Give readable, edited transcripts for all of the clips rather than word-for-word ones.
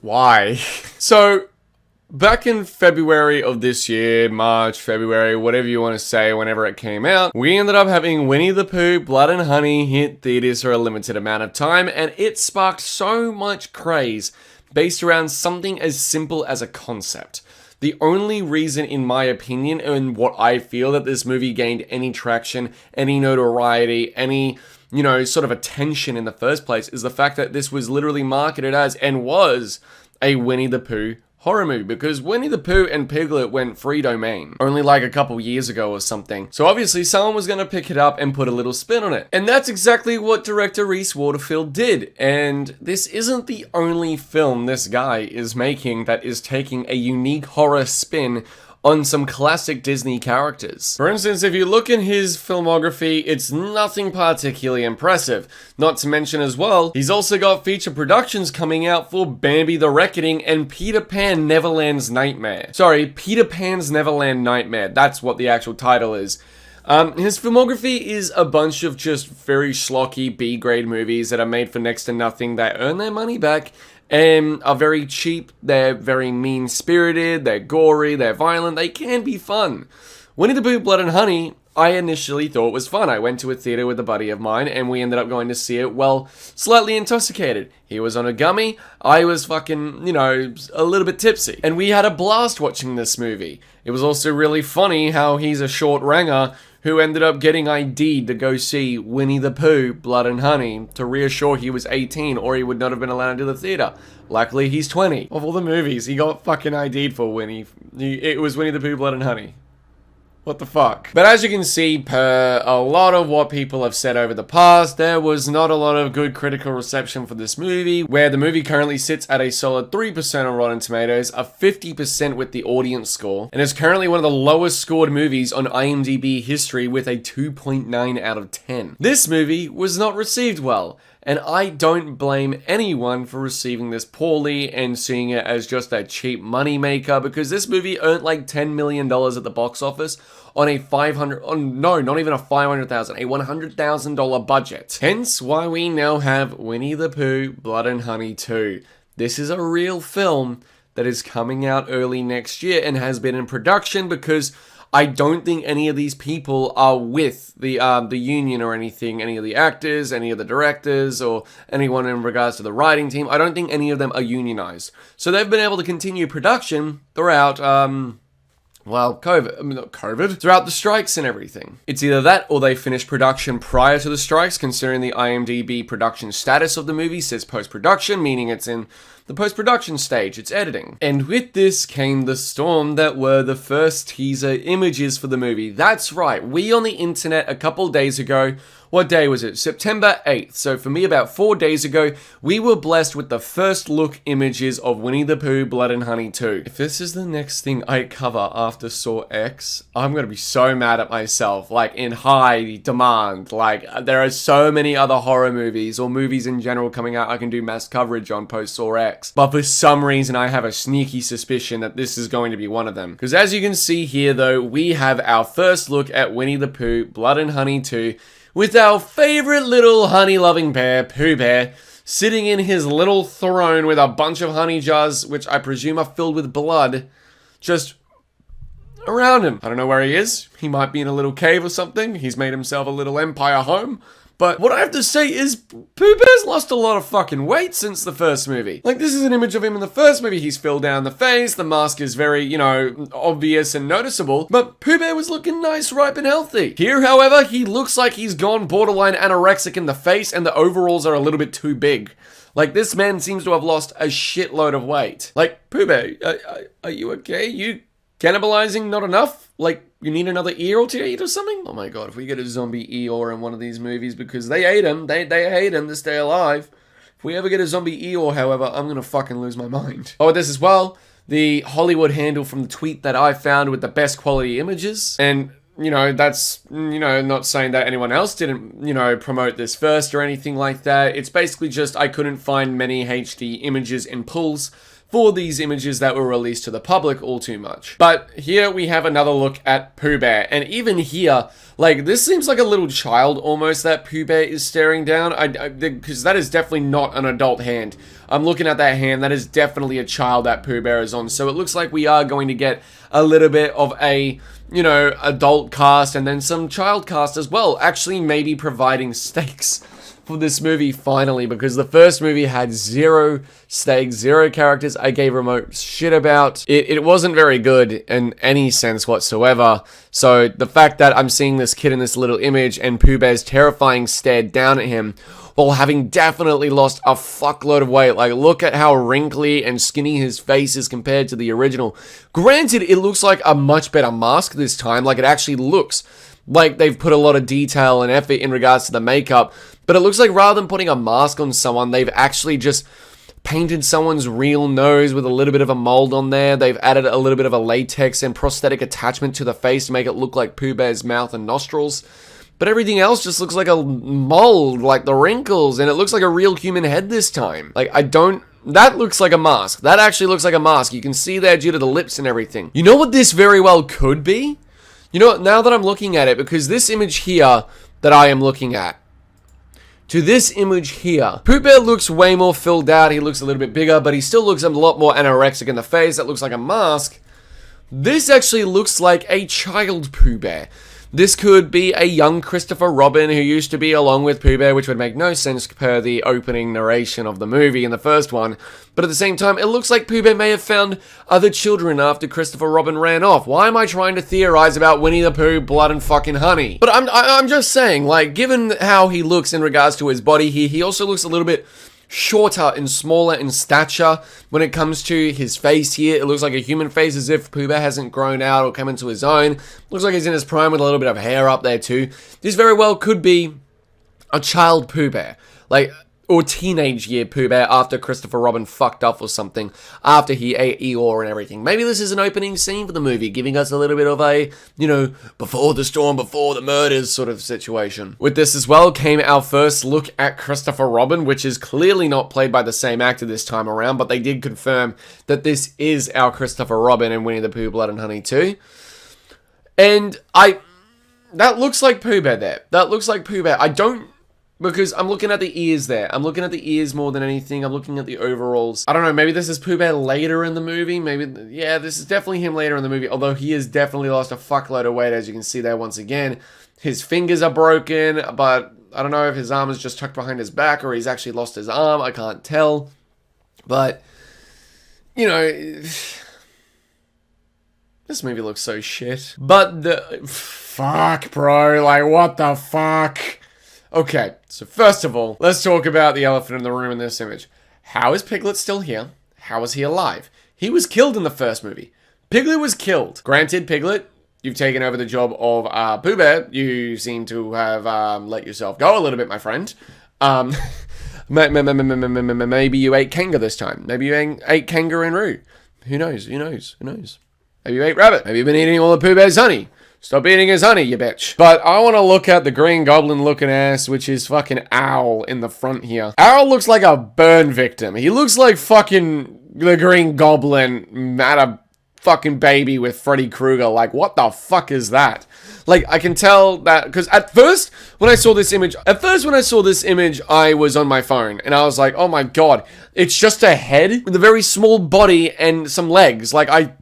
Why? So, back in February of this year, March, February, whatever you want to say, whenever it came out, we ended up having Winnie the Pooh, Blood and Honey hit theaters for a limited amount of time, and it sparked so much craze based around something as simple as a concept. The only reason, in my opinion, and what I feel that this movie gained any traction, any notoriety, any, sort of attention in the first place is the fact that this was literally marketed as, and was, a Winnie the Pooh horror movie, because Winnie the Pooh and Piglet went free domain only like a couple years ago or something. So obviously someone was going to pick it up and put a little spin on it. And that's exactly what director Reese Waterfield did. And this isn't the only film this guy is making that is taking a unique horror spin on some classic Disney characters. For instance, if you look in his filmography, it's nothing particularly impressive. Not to mention as well, he's also got feature productions coming out for Bambi the Reckoning and Peter Pan Neverland's Nightmare. Sorry, Peter Pan's Neverland Nightmare. That's what the actual title is. His filmography is a bunch of just very schlocky B-grade movies that are made for next to nothing, that earn their money back, and are very cheap. They're very mean-spirited, they're gory, they're violent, they can be fun. Winnie the Pooh, Blood and Honey, I initially thought was fun. I went to a theater with a buddy of mine, and we ended up going to see it, well, slightly intoxicated. He was on a gummy, I was fucking, a little bit tipsy. And we had a blast watching this movie. It was also really funny how he's a short ranger who ended up getting ID'd to go see Winnie the Pooh, Blood and Honey, to reassure he was 18 or he would not have been allowed into the theater. Luckily, he's 20. Of all the movies, he got fucking ID'd for Winnie. It was Winnie the Pooh, Blood and Honey. What the fuck? But as you can see, per a lot of what people have said over the past, there was not a lot of good critical reception for this movie, where the movie currently sits at a solid 3% on Rotten Tomatoes, a 50% with the audience score, and is currently one of the lowest scored movies on IMDb history with a 2.9 out of 10. This movie was not received well, and I don't blame anyone for receiving this poorly and seeing it as just a cheap moneymaker, because this movie earned like $10 million at the box office on a not even a $500,000, a $100,000 budget. Hence why we now have Winnie the Pooh, Blood and Honey 2. This is a real film that is coming out early next year and has been in production, because I don't think any of these people are with the union or anything, any of the actors, any of the directors, or anyone in regards to the writing team. I don't think any of them are unionized. So they've been able to continue production throughout, throughout the strikes and everything. It's either that or they finished production prior to the strikes, considering the IMDb production status of the movie says post-production, meaning it's in the post-production stage, it's editing. And with this came the storm that were the first teaser images for the movie. That's right, we on the internet a couple days ago, what day was it? September 8th. So for me, about 4 days ago, we were blessed with the first look images of Winnie the Pooh, Blood and Honey 2. If this is the next thing I cover after Saw X, I'm gonna be so mad at myself, like in high demand. Like there are so many other horror movies or movies in general coming out I can do mass coverage on post Saw X. But for some reason, I have a sneaky suspicion that this is going to be one of them. Because as you can see here though, we have our first look at Winnie the Pooh, Blood and Honey 2, with our favorite little honey-loving bear, Pooh Bear, sitting in his little throne with a bunch of honey jars, which I presume are filled with blood, just around him. I don't know where he is. He might be in a little cave or something. He's made himself a little empire home. But what I have to say is, Pooh Bear's lost a lot of fucking weight since the first movie. Like, this is an image of him in the first movie. He's filled down the face, the mask is very, obvious and noticeable, but Pooh Bear was looking nice, ripe, and healthy. Here, however, he looks like he's gone borderline anorexic in the face, and the overalls are a little bit too big. Like, this man seems to have lost a shitload of weight. Like, Pooh Bear, are you okay? You cannibalizing not enough? Like, you need another Eeyore to eat or something? Oh my god, if we get a zombie Eeyore in one of these movies, because they ate him, they hate him to stay alive. If we ever get a zombie Eeyore, however, I'm gonna fucking lose my mind. Oh, this as well, the Hollywood handle from the tweet that I found with the best quality images, and that's, not saying that anyone else didn't, promote this first or anything like that. It's basically just I couldn't find many HD images and pulls for these images that were released to the public all too much. But here we have another look at Pooh Bear, and even here, like, this seems like a little child almost that Pooh Bear is staring down, because that is definitely not an adult hand. I'm looking at that hand, that is definitely a child that Pooh Bear is on, so it looks like we are going to get a little bit of a, you know, adult cast and then some child cast as well, actually maybe providing stakes for this movie finally, because the first movie had 0 stakes, 0 characters I gave remote shit about. It wasn't very good in any sense whatsoever. So the fact that I'm seeing this kid in this little image and Pooh Bear's terrifying stare down at him while having definitely lost a fuckload of weight. Like, look at how wrinkly and skinny his face is compared to the original. Granted, it looks like a much better mask this time. Like, it actually looks like they've put a lot of detail and effort in regards to the makeup, but it looks like rather than putting a mask on someone, they've actually just painted someone's real nose with a little bit of a mold on there. They've added a little bit of a latex and prosthetic attachment to the face to make it look like Pooh Bear's mouth and nostrils. But everything else just looks like a mold, like the wrinkles, and it looks like a real human head this time. Like, that looks like a mask. That actually looks like a mask. You can see there due to the lips and everything. You know what this very well could be? You know what, now that I'm looking at it, because this image here that I am looking at, to this image here, Pooh Bear looks way more filled out, he looks a little bit bigger, but he still looks a lot more anorexic in the face. That looks like a mask. This actually looks like a child Pooh Bear. This could be a young Christopher Robin who used to be along with Pooh Bear, which would make no sense per the opening narration of the movie in the first one. But at the same time, it looks like Pooh Bear may have found other children after Christopher Robin ran off. Why am I trying to theorize about Winnie the Pooh, blood and fucking honey? But I'm just saying, like, given how he looks in regards to his body here, he also looks a little bit shorter and smaller in stature. When it comes to his face here, it looks like a human face, as if Pooh Bear hasn't grown out or come into his own. Looks like he's in his prime with a little bit of hair up there too. This very well could be a child Pooh Bear, like, or teenage year Pooh Bear after Christopher Robin fucked off or something, after he ate Eeyore and everything. Maybe this is an opening scene for the movie, giving us a little bit of a, you know, before the storm, before the murders sort of situation. With this as well came our first look at Christopher Robin, which is clearly not played by the same actor this time around, but they did confirm that this is our Christopher Robin in Winnie the Pooh, Blood and Honey 2. And that looks like Pooh Bear there. That looks like Pooh Bear. Because I'm looking at the ears there. I'm looking at the ears more than anything. I'm looking at the overalls. I don't know, maybe this is Pooh Bear later in the movie. Maybe, yeah, this is definitely him later in the movie. Although he has definitely lost a fuckload of weight, as you can see there once again. His fingers are broken, but I don't know if his arm is just tucked behind his back or he's actually lost his arm. I can't tell. But, you know, this movie looks so shit. But fuck, bro. Like, what the fuck? Okay, so first of all, let's talk about the elephant in the room in this image. How is Piglet still here? How is he alive? He was killed in the first movie. Piglet was killed. Granted, Piglet, you've taken over the job of Pooh Bear. You seem to have let yourself go a little bit, my friend. Maybe you ate Kanga this time. Maybe you ate kangaroo. Who knows? Who knows? Who knows? Maybe you ate rabbit. Maybe you've been eating all of Pooh Bear's honey. Stop eating his honey, you bitch. But I want to look at the Green Goblin looking ass, which is fucking Owl in the front here. Owl looks like a burn victim. He looks like fucking the Green Goblin had a fucking baby with Freddy Krueger. Like, what the fuck is that? Like, I can tell that, because at first, when I saw this image, I was on my phone, and I was like, oh my god, it's just a head with a very small body and some legs. Like, I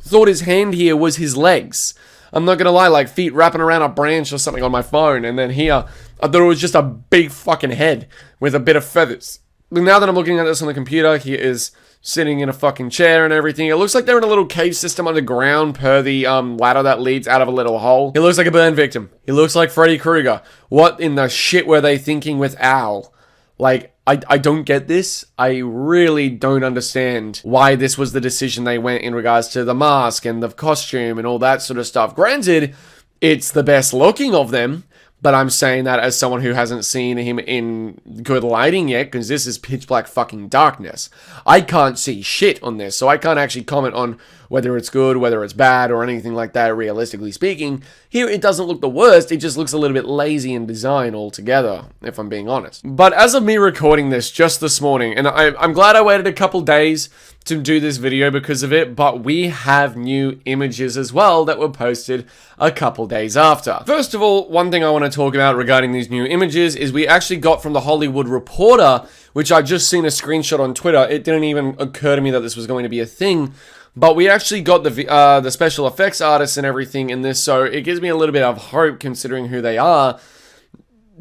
thought his hand here was his legs. I'm not gonna lie, like feet wrapping around a branch or something on my phone, and then here, I thought it was just a big fucking head with a bit of feathers. But now that I'm looking at this on the computer, he is sitting in a fucking chair and everything. It looks like they're in a little cave system underground per the ladder that leads out of a little hole. He looks like a burn victim. He looks like Freddy Krueger. What in the shit were they thinking with Owl? Like, I don't get this. I really don't understand why this was the decision they went in regards to the mask and the costume and all that sort of stuff. Granted, it's the best looking of them, but I'm saying that as someone who hasn't seen him in good lighting yet, because this is pitch black fucking darkness. I can't see shit on this, so I can't actually comment on whether it's good, whether it's bad, or anything like that, realistically speaking. Here, it doesn't look the worst, it just looks a little bit lazy in design altogether, if I'm being honest. But as of me recording this just this morning, and I'm glad I waited a couple days to do this video because of it, but we have new images as well that were posted a couple days after. First of all, one thing I want to talk about regarding these new images is we actually got from the Hollywood Reporter, which I just seen a screenshot on Twitter. It didn't even occur to me that this was going to be a thing, but we actually got the special effects artists and everything in this, so it gives me a little bit of hope considering who they are,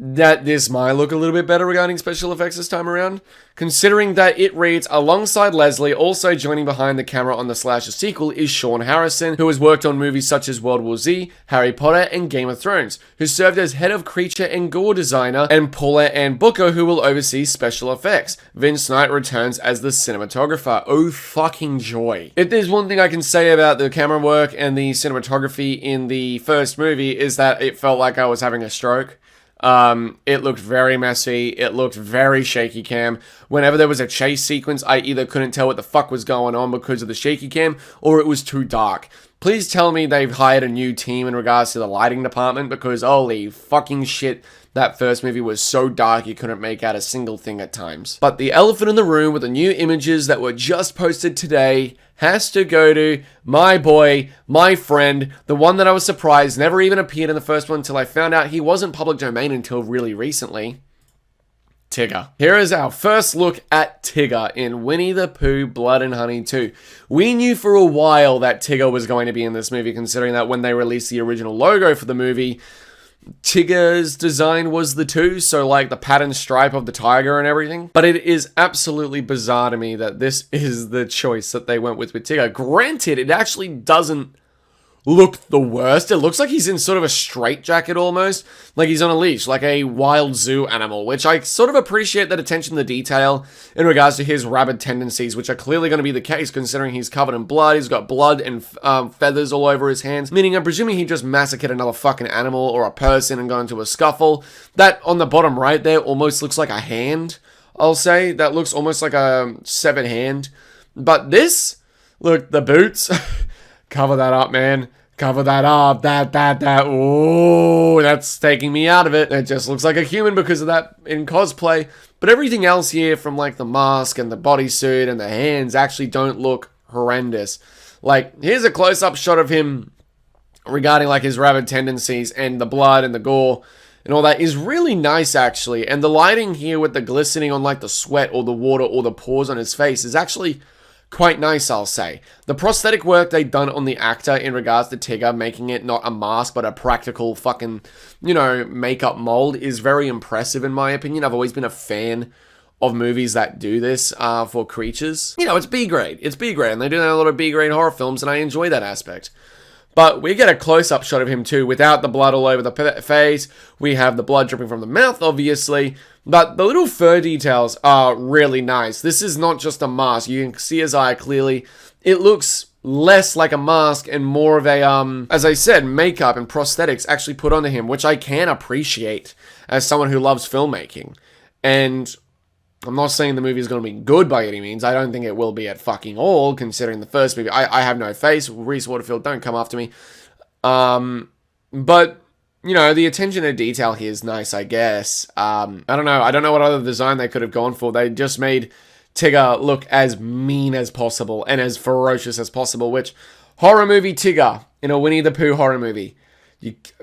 that this might look a little bit better regarding special effects this time around, considering that it reads, alongside Leslie, also joining behind the camera on the slasher sequel is Sean Harrison, who has worked on movies such as World War Z, Harry Potter, and Game of Thrones, who served as head of creature and gore designer, and Paula Ann Booker, who will oversee special effects. Vince Knight returns as the cinematographer. Oh fucking joy. If there's one thing I can say about the camera work and the cinematography in the first movie is that it felt like I was having a stroke. It looked very messy. It looked very shaky cam. Whenever there was a chase sequence, I either couldn't tell what the fuck was going on because of the shaky cam, or it was too dark. Please tell me they've hired a new team in regards to the lighting department, because holy fucking shit, that first movie was so dark you couldn't make out a single thing at times. But the elephant in the room with the new images that were just posted today has to go to my boy, my friend, the one that I was surprised never even appeared in the first one until I found out he wasn't public domain until really recently. Tigger. Here is our first look at Tigger in Winnie the Pooh, Blood and Honey 2. We knew for a while that Tigger was going to be in this movie, considering that when they released the original logo for the movie, Tigger's design was the 2, so like the pattern stripe of the tiger and everything. But it is absolutely bizarre to me that this is the choice that they went with Tigger. Granted, it actually doesn't look the worst. It looks like he's in sort of a straitjacket almost, like he's on a leash, like a wild zoo animal, which I sort of appreciate that attention to detail in regards to his rabid tendencies, which are clearly going to be the case considering he's covered in blood. He's got blood and feathers all over his hands, meaning I'm presuming he just massacred another fucking animal or a person and got into a scuffle. That on the bottom right there almost looks like a hand, I'll say. That looks almost like a severed hand. But this, look, the boots, cover that up, man. Cover that up, oh, that's taking me out of it. It just looks like a human because of that in cosplay. But everything else here, from like the mask and the bodysuit and the hands, actually don't look horrendous. Like, here's a close-up shot of him regarding like his rabid tendencies, and the blood and the gore and all that is really nice actually. And the lighting here with the glistening on like the sweat or the water or the pores on his face is actually quite nice, I'll say. The prosthetic work they've done on the actor in regards to Tigger, making it not a mask but a practical fucking, you know, makeup mold, is very impressive in my opinion. I've always been a fan of movies that do this for creatures. You know, it's B-grade. It's B-grade, and they do that in a lot of B-grade horror films, and I enjoy that aspect. But we get a close-up shot of him too, without the blood all over the face. We have the blood dripping from the mouth, obviously. But the little fur details are really nice. This is not just a mask. You can see his eye clearly. It looks less like a mask and more of a, as I said, makeup and prosthetics actually put onto him, which I can appreciate as someone who loves filmmaking. And I'm not saying the movie is going to be good by any means. I don't think it will be at fucking all, considering the first movie. I have no face. Reese Waterfield, don't come after me. But, you know, the attention to detail here is nice, I guess. I don't know. I don't know what other design they could have gone for. They just made Tigger look as mean as possible and as ferocious as possible, which, horror movie Tigger in a Winnie the Pooh horror movie.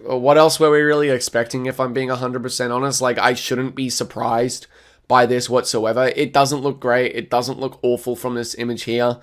What else were we really expecting, if I'm being 100% honest? Like, I shouldn't be surprised by this whatsoever. It doesn't look great. It doesn't look awful from this image here.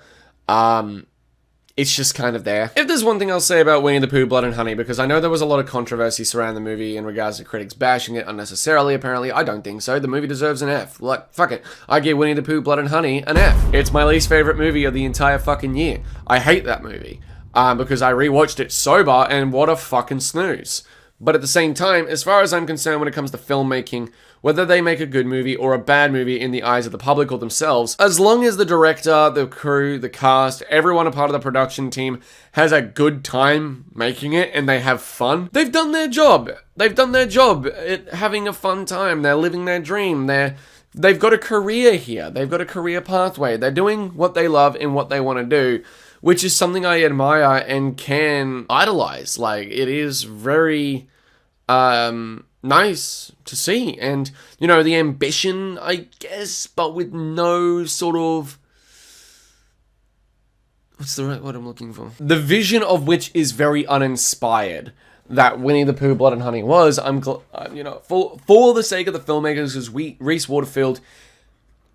It's just kind of there. If there's one thing I'll say about Winnie the Pooh, Blood and Honey, because I know there was a lot of controversy surrounding the movie in regards to critics bashing it unnecessarily, apparently. I don't think so. The movie deserves an F. Like, fuck it. I give Winnie the Pooh, Blood and Honey an F. It's my least favorite movie of the entire fucking year. I hate that movie. Because I rewatched it sober, and what a fucking snooze. But at the same time, as far as I'm concerned when it comes to filmmaking, whether they make a good movie or a bad movie in the eyes of the public or themselves, as long as the director, the crew, the cast, everyone a part of the production team has a good time making it and they have fun, they've done their job. They've done their job at having a fun time. They're living their dream. They've got a career here. They've got a career pathway. They're doing what they love and what they want to do, which is something I admire and can idolize. Like, it is very nice to see. And, you know, the ambition, I guess, but with no sort of what's the right word I'm looking for? The vision of which is very uninspired. That Winnie the Pooh, Blood and Honey was. For the sake of the filmmakers, because Reese Waterfield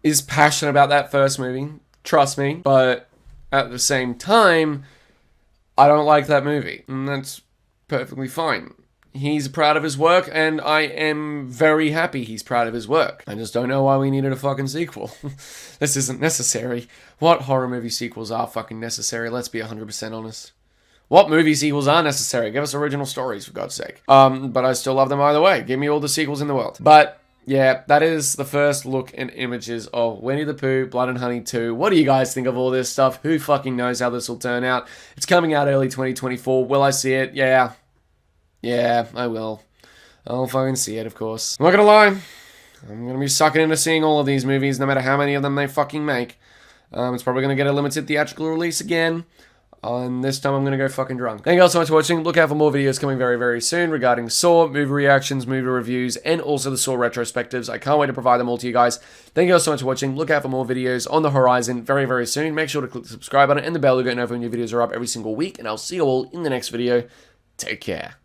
is passionate about that first movie. Trust me. But at the same time, I don't like that movie. And that's perfectly fine. He's proud of his work, and I am very happy he's proud of his work. I just don't know why we needed a fucking sequel. This isn't necessary. What horror movie sequels are fucking necessary? Let's be 100% honest. What movie sequels are necessary? Give us original stories, for God's sake. But I still love them either way. Give me all the sequels in the world. But, yeah, that is the first look and images of Winnie the Pooh, Blood and Honey 2. What do you guys think of all this stuff? Who fucking knows how this will turn out? It's coming out early 2024. Will I see it? Yeah. Yeah, I will. I'll fucking see it, of course. I'm not gonna lie. I'm gonna be sucking into seeing all of these movies, no matter how many of them they fucking make. It's probably gonna get a limited theatrical release again. And this time I'm going to go fucking drunk. Thank you all so much for watching. Look out for more videos coming very, very soon regarding Saw, movie reactions, movie reviews, and also the Saw retrospectives. I can't wait to provide them all to you guys. Thank you all so much for watching. Look out for more videos on the horizon very, very soon. Make sure to click the subscribe button and the bell to get notified when new videos are up every single week. And I'll see you all in the next video. Take care.